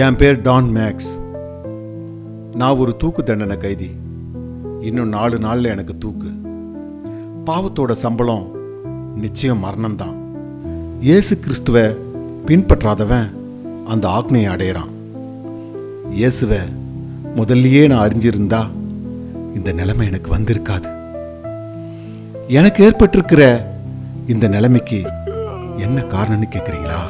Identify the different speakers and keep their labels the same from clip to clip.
Speaker 1: என் பேர் Don maths. நான் ஒரு தூக்கு தண்டனை கைதி. இன்னும் 4 நாளில் எனக்கு தூக்கு. பாவத்தோட சம்பளம் நிச்சயம் மரணம்தான். இயேசு கிறிஸ்துவை பின்பற்றாதவன் அந்த ஆக்னையை அடையிறான். இயேசுவை முதல்லையே நான் அறிஞ்சிருந்தா இந்த நிலைமை எனக்கு வந்திருக்காது. எனக்கு ஏற்பட்டிருக்கிற இந்த நிலைமைக்கு என்ன காரணம்னு கேட்குறீங்களா?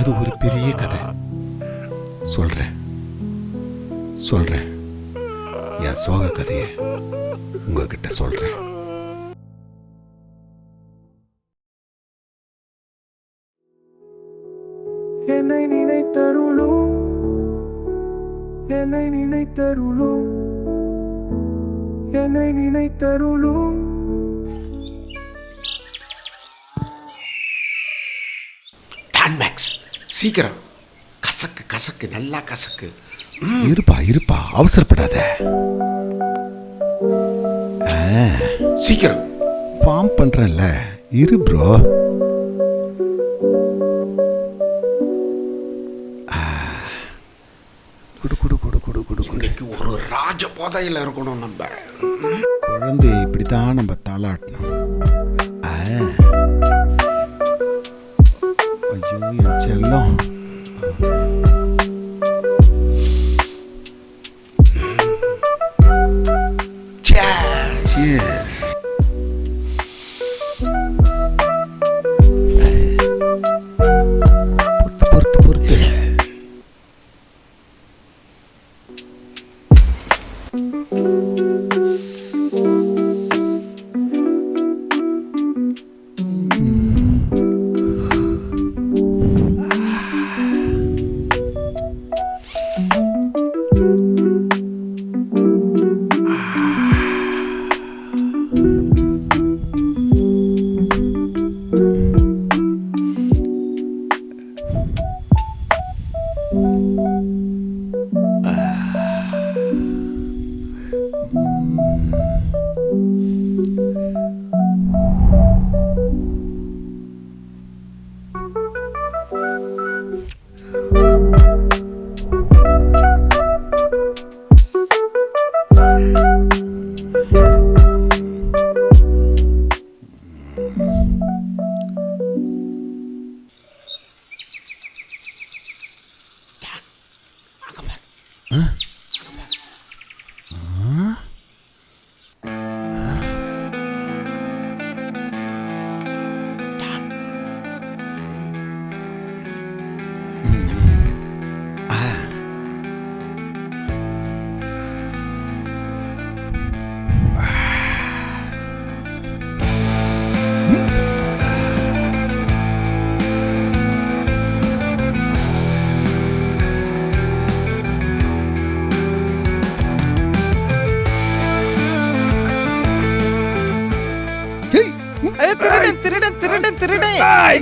Speaker 1: அது ஒரு பெரிய கதை. சொல்றேன் என் சோக கதையை உங்ககிட்ட சொல்றேன்.
Speaker 2: என்னை நினைத்தருளும், என்னை நினைத்தருளும், என்னை நினைத்தருளும்.
Speaker 3: டான் மேக்ஸ், சீக்கிரம் கசக்கு கசக்கு, நல்லா கசக்கு.
Speaker 1: இருப்பா அவசரப்படாத.
Speaker 3: சீக்கிரம்
Speaker 1: ஃபார்ம் பண்றேன்ல, இரு ப்ரோ.
Speaker 3: இன்னைக்கு ஒரு ராஜ போதையில் இருக்கணும். நம்ம
Speaker 1: குழந்தையை இப்படித்தான் நம்ம தாளாட்டணும். ஐயோ என் செல்லம். பொறுத்து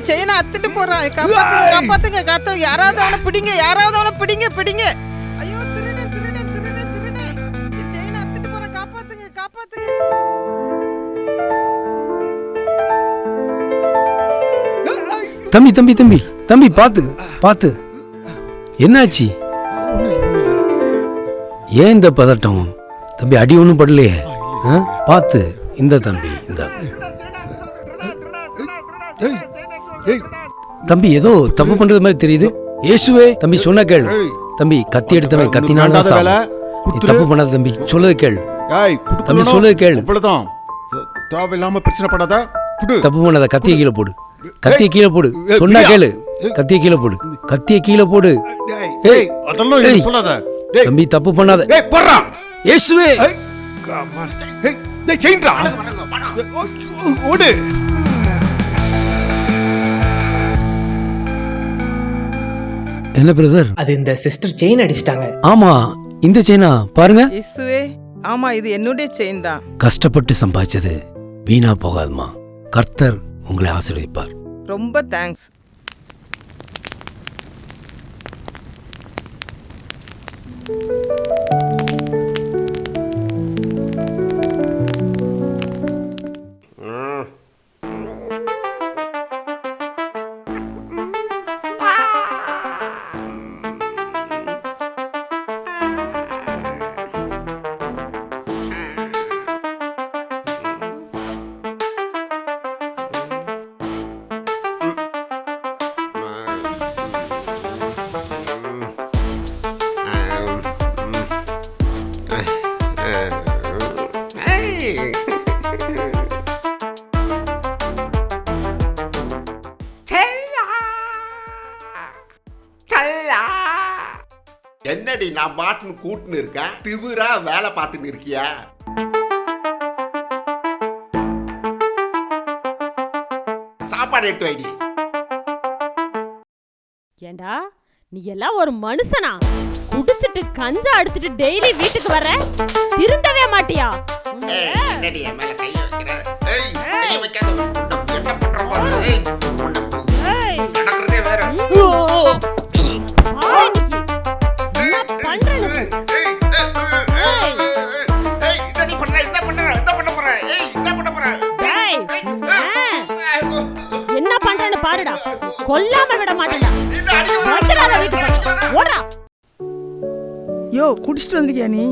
Speaker 4: செயினை அத்துட்டு போறான். காப்பாத்துங்க காத்து. யாராவது அவனை பிடிங்க. ஐயோ, திருடன் செயினை அத்துட்டு போறான். காப்பாத்துங்க.
Speaker 5: தம்பி பாத்து. என்னாச்சு? ஏன் இந்த பதட்டம்? தம்பி, அடி ஒண்ணும் படலையே. பாத்து. இந்த தம்பி தம்பி ஏதோ தப்பு பண்றது மாதிரி தெரியுது. இயேசுவே, தம்பி சொன்ன கேளு. தம்பி, கத்தி எடுத்தவன் கத்தினால தப்பு பண்ணாத தம்பி. சொல்லது கேளு தம்பி, சொல்லது கேளு.
Speaker 1: தேவையில்லாம பிரச்சனை பண்ணாத.
Speaker 5: தப்பு பண்ணாத. கத்தியை கீழே போடு. சொன்னா கேளு. கத்தியை கீழே போடு. தம்பி, தப்பு பண்ணாத. இயேசுவே, என்ன பிரதர்?
Speaker 6: அது இந்த சிஸ்டர் செயின் அடிச்சிட்டாங்க.
Speaker 5: ஆமா, இந்த செயினா பாருங்க.
Speaker 4: இயேசுவே, ஆமா இது என்னுடைய செயின் தான்.
Speaker 5: கஷ்டப்பட்டு சம்பாதிச்சது வீணா போகாதுமா. கர்த்தர் உங்களை ஆசீர்வதிப்பார்.
Speaker 4: ரொம்ப தேங்க்ஸ்.
Speaker 3: என்னடி நான் பாட்டுன்னு கூட்டுன்னு இருக்கேன், திவிரா வேலை பார்த்துன்னு இருக்கியா? சாப்பாடு எடுத்து வைடி.
Speaker 6: ஏண்டா நீ எல்லாம் ஒரு மனுஷனா? குடிச்சிட்டு கஞ்சா அடிச்சிட்டு டெய்லி வீட்டுக்கு வர, திருந்தவே மாட்டியா?
Speaker 3: என்னடி என் மேல கைய வைக்கிற? ஏய், கைய வைக்காத. என்ன பண்ற பாரு. ஏய், நடக்கிறதே வேற.
Speaker 6: என்ன பண்றேன்னு பாருடா, கொல்லாம விட மாட்டேன்டா.
Speaker 7: யோ குடிச்சிட்டு வந்திருக்கியா நீ?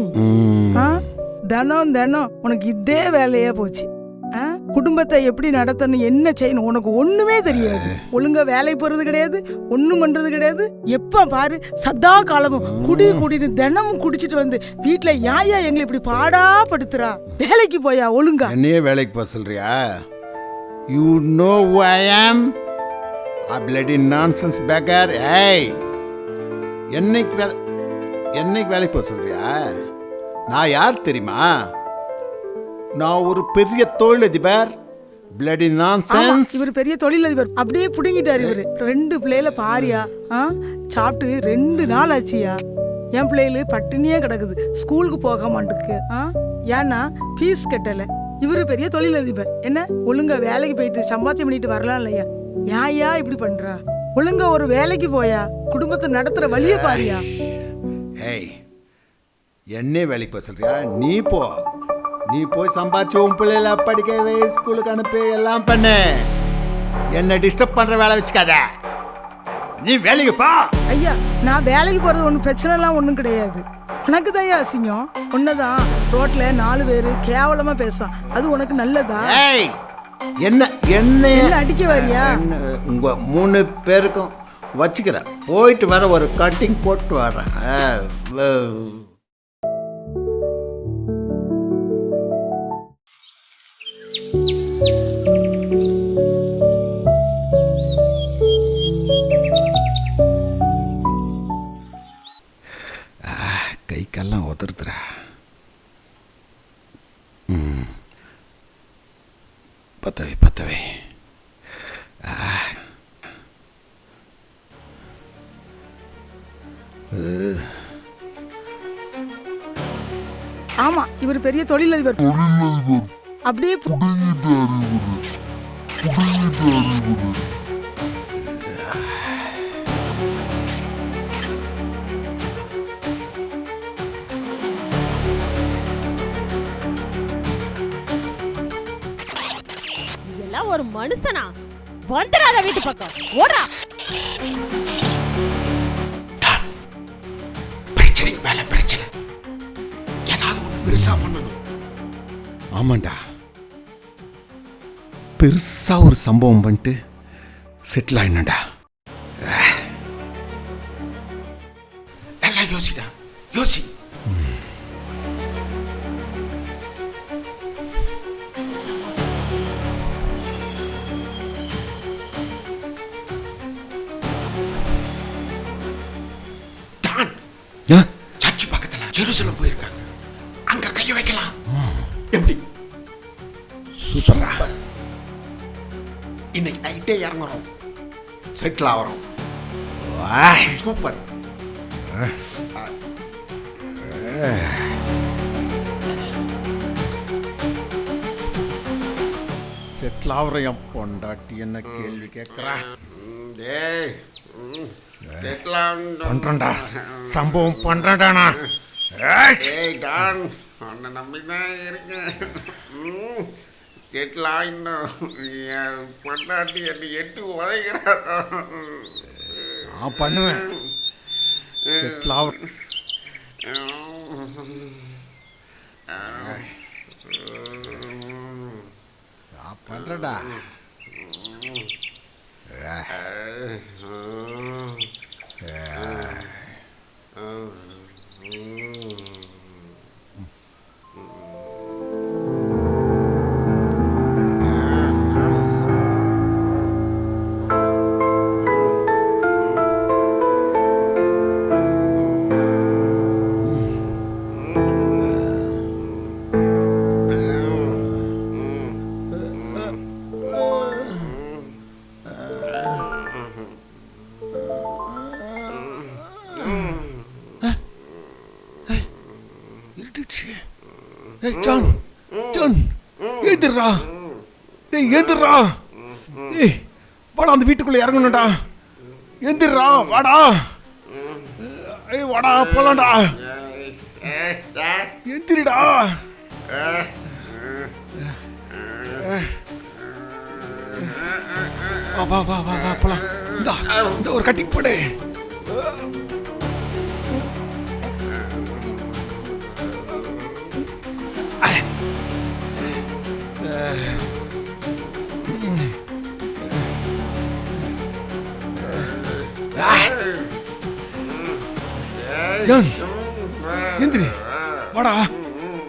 Speaker 7: தினம் தினம் உனக்கு இதே வேலையா போச்சு. குடும்பத்தை எப்படி நடத்தணும், என்ன செய்யணும் உனக்கு ஒண்ணுமே தெரியாது. ஒழுங்கா வேலைக்கு போறது கிடையாது, ஒண்ணும் பண்றது கிடையாது. எப்ப பாரு சதா காலமும் குடின்னு தினமும் குடிச்சிட்டு வந்து வீட்டுல யாயா எங்களை இப்படி பாடா படுத்துறா. வேலைக்கு போயா ஒழுங்கா.
Speaker 1: என்னையே வேலைக்கு போக சொல்றியா? You know who I am? A bloody nonsense beggar. Hey, என்னைக்கு வேலைக்கு போக சொல்றியா? நான் யார் தெரியுமா? நான் ஒரு பெரிய தொழிலதிபர். bloody nonsense.
Speaker 7: இவர் பெரிய தொழிலதிபர். அப்படியே புடுங்கிட்டாரு இவரு. 2 பிள்ளைல பாரியா சாப்பிட்டு 2 நாள் ஆச்சியா. என் பிள்ளைகளு பட்டினியே கிடக்குது, ஸ்கூலுக்கு போக மாட்டுக்கு. ஏன்னா ஃபீஸ் கட்டல. இவரு பெரிய தொழிலதிபர். என்ன ஒழுங்கா வேலைக்கு போயிட்டு சம்பாத்தியம் பண்ணிட்டு வரலாம் இல்லையா? யாயா இப்படி பண்றா? ஒழுங்கா ஒரு வேலைக்கு போயா, குடும்பத்தை நடத்துற வழிய பாரியா.
Speaker 1: ஏய், என்னே வேலைக்கு போக சொல்றியா? நீ போய் சம்பாதிச்சு உன் பிள்ளைல படிக்க வை, ஸ்கூலுக்கு அனுப்பி எல்லாம் பண்ணு. என்ன டிஸ்டர்ப் பண்ற வேலை வச்சுக்காத. நீ வேலைக்கு போ.
Speaker 7: ஐயா நான் வேலைக்கு போறது ஒன்றும் பிரச்சனைலாம் ஒன்றும் கிடையாது. உனக்கு தான் அசிங்கம். ஒன்னதான் ரோட்ல 4 பேரு கேவலமா பேசும், அது உனக்கு நல்லதா?
Speaker 1: என்ன
Speaker 7: அடிக்க வரியா?
Speaker 1: உங்க 3 பேருக்கும் வச்சுக்கிறேன். போயிட்டு வர ஒரு கட்டிங் போட்டு வரேன். கை கால்லாம் உதறுதுரா. பத்தவை
Speaker 7: ஆமா இவர் பெரிய தொழிலதிபர். அப்படியே
Speaker 6: ஒரு மனுஷனா? வந்துடாத வீட்டு பக்கம், ஓடா.
Speaker 3: பிரச்சனைக்கு மேல பிரச்சனை, ஏதாவது ஒண்ணு பெருசா பண்ணணும்.
Speaker 1: ஆமாண்டா, பெருசா ஒரு சம்பவம் பண்ணிட்டு செட்டில் ஆயிடணும்டா.
Speaker 3: நல்லா யோசிடா, யோசி. சர்ச்சு பக்கத்துல ஜெருசலம் போயிருக்காங்க, அங்க கைய வைக்கலாம். எப்படி?
Speaker 1: சூப்பரா.
Speaker 3: இன்னைக்கு நைட்டே இறங்குறோம், செட்டில் ஆகிறோம். சூப்பர்.
Speaker 1: செட்டில் ஆகுற என் பொண்டாட்டி என்ன கேள்வி கேட்குறா?
Speaker 3: டேய் செட்டில்
Speaker 1: பண்றேன்டா, சம்பவம் பண்றேன்டாண்ணா.
Speaker 3: டேய் டான் உன்னை நம்பி தான் இருக்கேன். செட்டில் ஆகிடணும். என் பொண்டாட்டி என்னை எட்டு உதைக்கிறா.
Speaker 1: நான் பண்ணுவேன். செட்டில் ஆகுற நான் பண்றேன்டா. ஏய் ஜான், ஜான் ஏந்திரா, டேய் ஏந்திரா, ஏய் வாடா, அந்த வீட்டுக்குள்ள இறங்கணும்டா. ஏந்திரா, வாடா, ஏய் வாடா போலாம்டா. எந்திரிடா. வா வா வா வா போலாம். இந்த ஒரு கட்டிங் போடு. ஜான் எந்திரி, வாடா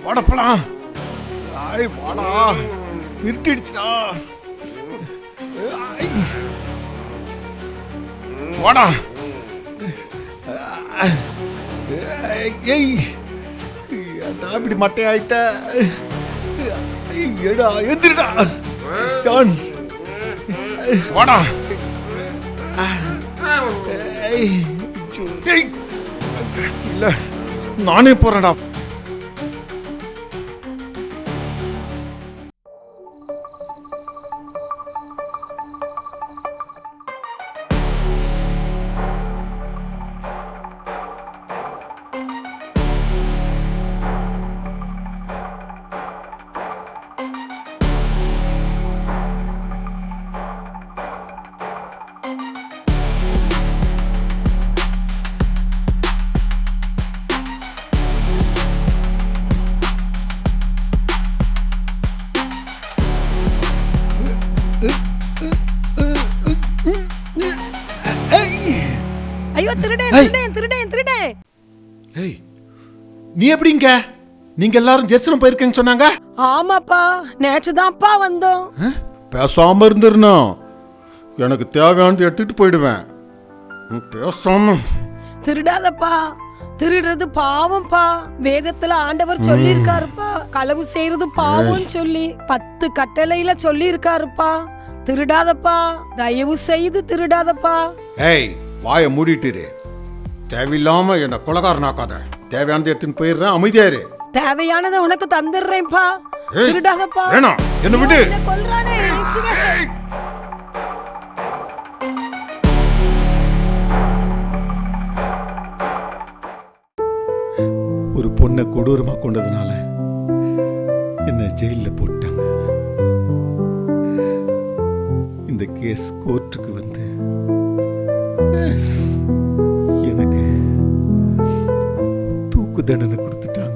Speaker 1: வாடா போலாம். ஆய் வாடா, இருட்டிடுச்சுடா. வாடா. ஏய் ஏன்டா இப்படி மட்டையாயிட்ட? ஏடா எந்திரிடா ஜான், வாடா. இல்ல நானே போறேன்டா.
Speaker 7: ஐயோ திருடேன் திருடேன் திருடேன் திருடேன்.
Speaker 1: ஏய் நீ எப்படிங்க? நீங்க எல்லாரும் ஜெர்சலம் போயிருக்கீங்கன்னு சொன்னாங்க.
Speaker 8: ஆமாப்பா, நேச்சுதான்ப்பா வந்தோம்.
Speaker 1: பேசாம இருந்துருணும், எனக்கு தேவையானது எடுத்துட்டு போயிடுவேன். பேசாம
Speaker 8: திருடாதப்பா, திருடுறது பாவம்ப்பா. வேதத்துல ஆண்டவர் சொல்லி இருக்காருப்பா, களவு செய்யறது பாவம்னு சொல்லி 10 கட்டளையில சொல்லி இருக்காருப்பா. திருடாதப்பா, தயவு செய்து திருடாதப்பா.
Speaker 1: ஏய் வாய மூடிட்டு, தேவையில்லாம என்ன கொலகாரனாக்காத. தேவையானது எடுத்துன்னு போயிடுறேன், அமைதியாரு.
Speaker 8: தேவையானதை உனக்கு தந்துடுறேன்ப்பா. திருடாதப்பா.
Speaker 1: வேணாம், என்ன விட்டு.
Speaker 8: என்ன கொல்றானே இயேசுவே.
Speaker 1: ஒரு பொண்ணை கொடூரமா கொண்டதுனால என்ன ஜெயில போட்டாங்க. இந்த கேஸ் கோர்ட்டுக்கு வந்து எனக்கு தூக்கு தண்டனை கொடுத்துட்டாங்க.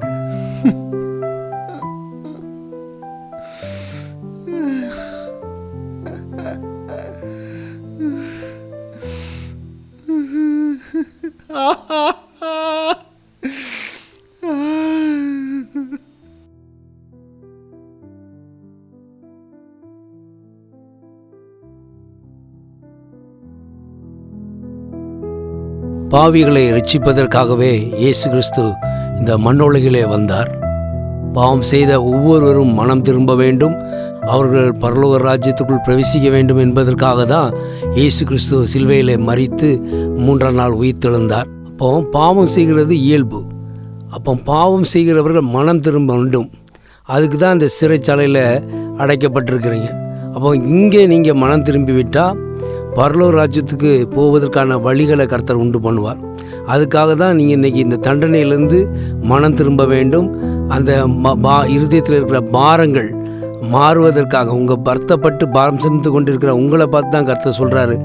Speaker 5: பாவிகளை ரட்சிப்பதற்காகவே இயேசு கிறிஸ்து இந்த மண்ணுலகிலே வந்தார். பாவம் செய்த ஒவ்வொருவரும் மனம் திரும்ப வேண்டும், அவர்கள் பரலோக ராஜ்யத்துக்குள் பிரவேசிக்க வேண்டும் என்பதற்காக தான் இயேசு கிறிஸ்து சிலுவையிலே மரித்து 3ஆம் நாள் உயிர்த்தெழுந்தார். அப்போ பாவம் செய்கிறது இயல்பு. அப்போ பாவம் செய்கிறவர்கள் மனம் திரும்ப வேண்டும். அதுக்கு தான் இந்த சிறைச்சாலையில் அடைக்கப்பட்டிருக்கிறீங்க. அப்போ இங்கே நீங்கள் மனம் திரும்பி விட்டால் பரலோக ராஜ்யத்துக்கு போவதற்கான வழிகளை கர்த்தர் உண்டு பண்ணுவார். அதுக்காக தான் நீங்கள் இன்றைக்கி இந்த தண்டனையிலேருந்து மனம் திரும்ப வேண்டும். அந்த இருதயத்தில் இருக்கிற பாரங்கள் மாறுவதற்காக உங்கள் வருத்தப்பட்டு பாரம் சுமந்து கொண்டிருக்கிற உங்களை பார்த்து தான் கர்த்தர் சொல்கிறாரு,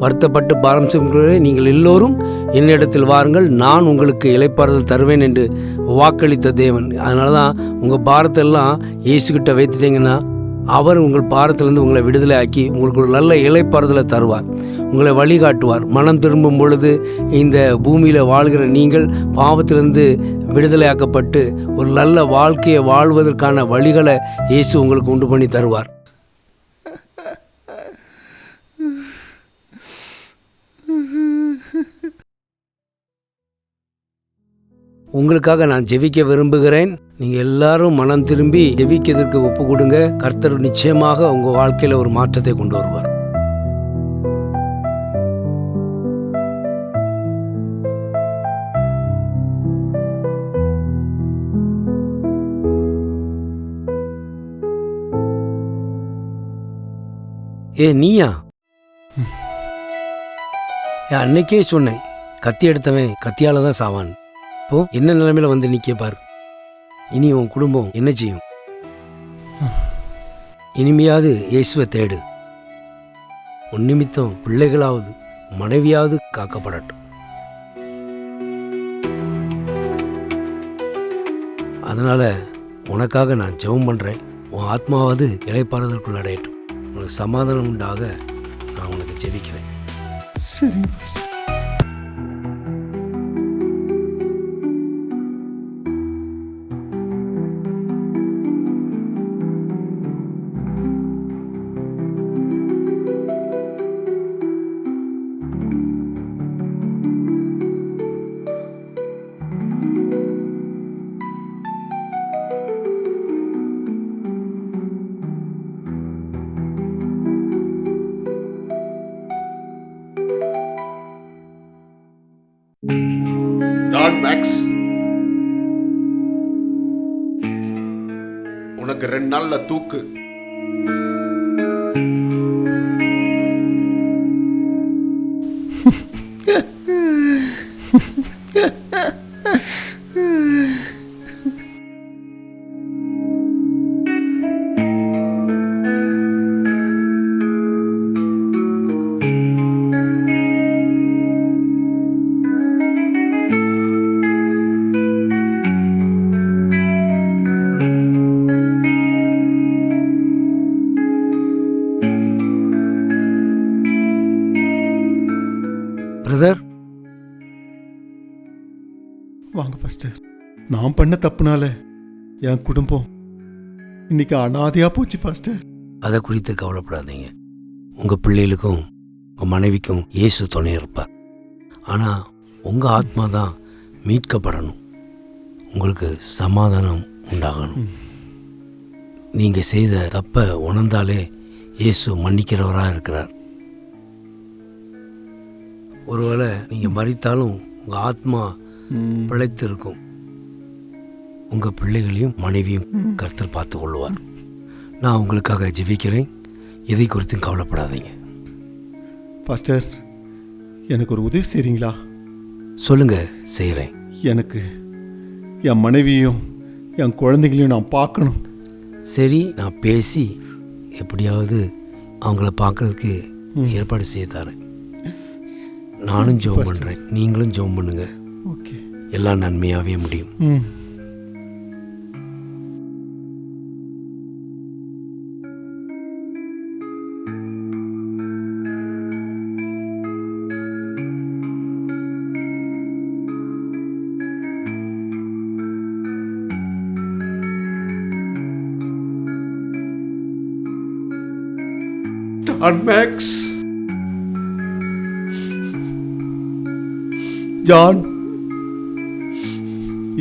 Speaker 5: வருத்தப்பட்டு பாரம் சுமக்கிறவரே நீங்கள் எல்லோரும் என்னிடத்தில் வாருங்கள், நான் உங்களுக்கு இளைப்பாறுதல் தருவேன் என்று வாக்களித்த தேவன். அதனால தான் உங்கள் பாரத்தெல்லாம் இயேசுக்கிட்ட வைத்துட்டிங்கன்னா அவர் உங்கள் பாரத்திலிருந்து உங்களை விடுதலை ஆக்கி உங்களுக்கு ஒரு நல்ல இளைப்பாறுதலை தருவார், உங்களை வழிகாட்டுவார். மனம் திரும்பும் பொழுது இந்த பூமியில் வாழ்கிற நீங்கள் பாவத்திலிருந்து விடுதலையாக்கப்பட்டு ஒரு நல்ல வாழ்க்கையை வாழ்வதற்கான வழிகளை இயேசு உங்களுக்கு உண்டு பண்ணி தருவார். உங்களுக்காக நான் ஜெபிக்க விரும்புகிறேன். நீங்கள் எல்லாரும் மனம் திரும்பி ஜெபிக்கிறதுக்கு ஒப்பு கொடுங்க. கர்த்தர் நிச்சயமாக உங்கள் வாழ்க்கையில் ஒரு மாற்றத்தை கொண்டு வருவார். நீயா? அன்னைக்கே சொன்னேன், கத்தி எடுத்தவன் கத்தியால தான் சாவான். இப்போ என்ன நிலைமையில வந்து நிக்க பாரு. இனி உன் குடும்பம் என்ன செய்யும்? இனிமையாவது இயேசுவை தேடு. உன் நிமித்தம் பிள்ளைகளாவது மனைவியாவது காக்கப்படட்டும். அதனால உனக்காக நான் ஜெபம் பண்றேன். உன் ஆத்மாவது இளைப்பாறுதலுக்குள் அடையட்டும். உனக்கு சமாதானம் உண்டாக நான் உனக்கு ஜெபிக்கிறேன்.
Speaker 2: சரி.
Speaker 3: டான் மேக்ஸ், உனக்கு 2 நாள்ல தூக்கு.
Speaker 5: பிரதர்,
Speaker 2: வாங்க பாஸ்டர். நான் பண்ண தப்புனால என் குடும்பம் இன்னைக்கு அனாதையா போச்சு பாஸ்டர்.
Speaker 5: அதை குறித்து கவலைப்படாதீங்க. உங்கள் பிள்ளைகளுக்கும் உங்கள் மனைவிக்கும் இயேசு துணை இருப்பார். ஆனால் உங்கள் ஆத்மா தான் மீட்கப்படணும். உங்களுக்கு சமாதானம் உண்டாகணும். நீங்கள் செய்த தப்பை உணர்ந்தாலே இயேசு மன்னிக்கிறவராக இருக்கிறார். ஒருவேளை நீங்கள் மரித்தாலும் உங்கள் ஆத்மா பிழைத்து இருக்கும். உங்கள் பிள்ளைகளையும் மனைவியும் கர்த்தர் பார்த்து கொள்வார். நான் உங்களுக்காக ஜெபிக்கிறேன். எதை குறித்தும் கவலைப்படாதீங்க.
Speaker 2: பாஸ்டர், எனக்கு ஒரு உதவி செய்றீங்களா?
Speaker 5: சொல்லுங்க, செய்கிறேன்.
Speaker 2: எனக்கு என் மனைவியும் என் குழந்தைகளையும் நான் பார்க்கணும்.
Speaker 5: சரி, நான் பேசி எப்படியாவது அவங்கள பார்க்கறதுக்கு ஏற்பாடு செய்ய தரேன். நானும் ஜெபம் பண்ணுறேன், நீங்களும் ஜெபம் பண்ணுங்க.
Speaker 2: ஓகே,
Speaker 5: எல்லாம் நன்மையாகவே முடியும்.
Speaker 2: டான் மேக்ஸ், ஜான்,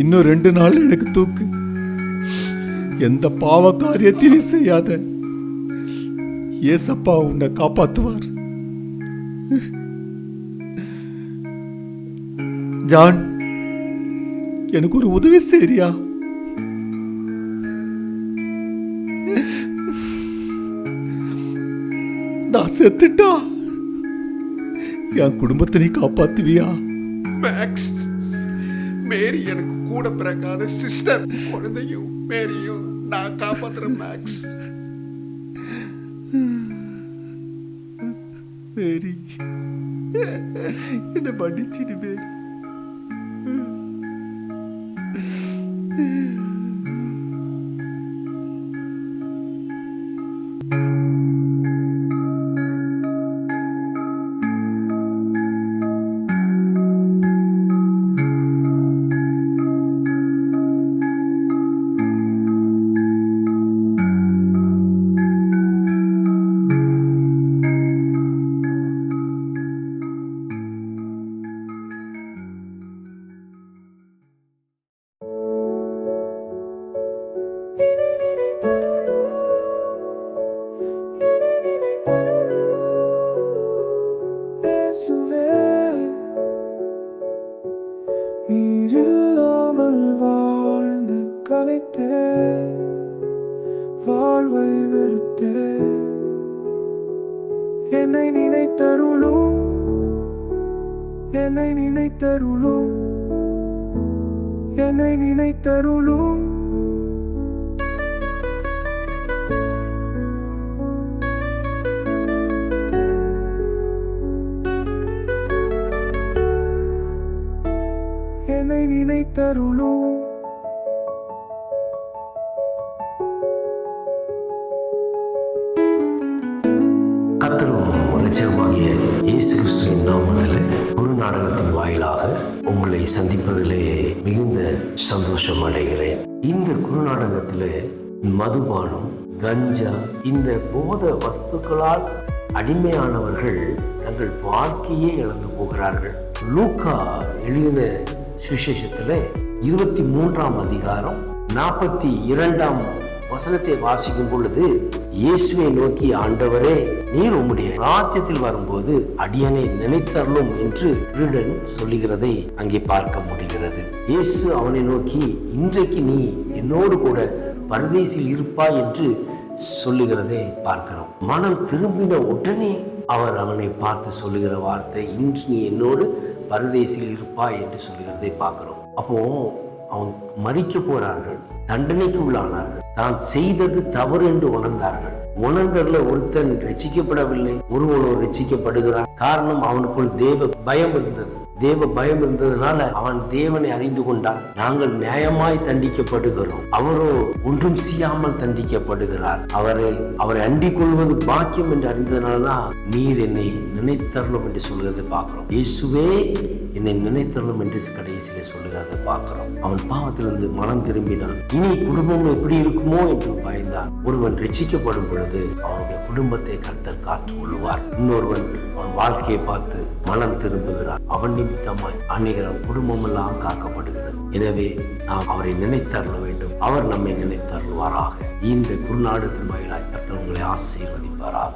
Speaker 2: இன்னும் 2 நாள் எனக்கு தூக்கு. எந்த பாவ காரியத்திலும் செய்யாத. ஏசப்பா உன்னை காப்பாத்துவார். ஜான், எனக்கு ஒரு உதவி செய்றியா? செத்துட்டா என் குடும்பத்தை நீ காப்பாத்துவியா?
Speaker 1: மேக்ஸ், மேரி எனக்கு கூட பிறக்காத சிஸ்டர். குழந்தையும் மேரியும் நான் காப்பாத்துறேன் மேக்ஸ்.
Speaker 2: மேரி, என்ன மன்னிச்சிடு மேரி.
Speaker 9: நீரில்லாமல் வாழ்ந்து கலைத்தேன், வாழ்வை வெறுத்தேன். என்னை நினைத்தருளும், என்னை நினைத்தருளும், என்னை நினைத்தருளும். என்னை நினைத்தருளும்.
Speaker 5: கர்த்தரும் இரட்சகருமாகிய இயேசு கிறிஸ்துவின் நாமத்திலே ஒரு நாடகத்தின் வாயிலாக உங்களை சந்திப்பதிலே மிகுந்த சந்தோஷம் அடைகிறேன். இந்த குறுநாடகத்திலே மதுபானம், கஞ்சா, இந்த போத வஸ்துக்களால் அடிமையானவர்கள் தங்கள் வாழ்க்கையே இழந்து போகிறார்கள். லூக்கா எழுதின சுவிசேஷத்தில் 23ஆம் அதிகாரம் 42ஆம் வசனத்தை வாசிக்கும் பொழுது, இயேசுவை நோக்கி, ஆண்டவரே, நீர் உம்முடைய ராஜ்யத்தில் வரும்போது அடியனை நினைத்தருளும் என்று திருடன் சொல்லுகிறதை அங்கே பார்க்க முடிகிறது. இயேசு அவனை நோக்கி, இன்றைக்கு நீ என்னோடு கூட பரதேசில் இருப்பாய் என்று சொல்லுகிறதை பார்க்கிறோம். மனம் திரும்பின உடனே அவர் அவனை பார்த்து சொல்லுகிற வார்த்தை, இன்று நீ என்னோடு பரதேசில் இருப்பாய் என்று சொல்லுகிறதை பார்க்கிறோம். அப்போ அவன் மரிக்க போறார்கள், தண்டனைக்கு உள்ளானார்கள், தான் செய்தது தவறு என்று உணர்ந்தார்கள். உணர்ந்ததுல ஒருத்தன் ரட்சிக்கப்படவில்லை, ஒருவனோ ரட்சிக்கப்படுகிறான். காரணம், அவனுக்குள் தேவ பயம் இருந்தது. தேவ பயம் இருந்ததுனால அவன் தேவனை அறிந்து கொண்டான். நாங்கள் நியாயமாய் தண்டிக்கப்படுகிறோம், அவரோ ஒன்றும் செய்யாமல் தண்டிக்கப்படுகிறார். அவரை அண்டிக் கொள்வது பாக்கியம் என்று அறிந்ததுனாலதான் நீர் என்னை நினைத்தருளும் என்று சொல்கிறதை பார்க்கிறோம். இயேசுவே என்னை நினைத்தருளும் என்று கடைசியில சொல்லுகிறதை பார்க்கிறோம். அவன் பாவத்திலிருந்து மனம் திரும்பினான். இனி குடும்பம் எப்படி இருக்குமோ என்று பயந்தான். ஒருவன் ரட்சிக்கப்படும் பொழுது அவனுடைய குடும்பத்தை கர்த்தர் காத்துக் கொள்வார். இன்னொருவன் அவன் வாழ்க்கையை பார்த்து மனம் திரும்புகிறான். அவன் நிமித்தமாய் அநேகரும் குடும்பம் எல்லாம் காக்கப்படுகிறது. எனவே நாம் அவரை நினைத்தருள வேண்டும். அவர் நம்மை நினைத்தருள்வாராக. இந்த குறுநாடகத்தின் வாயிலாய் கர்த்தர் உங்களை ஆசீர்வதிப்பாராக.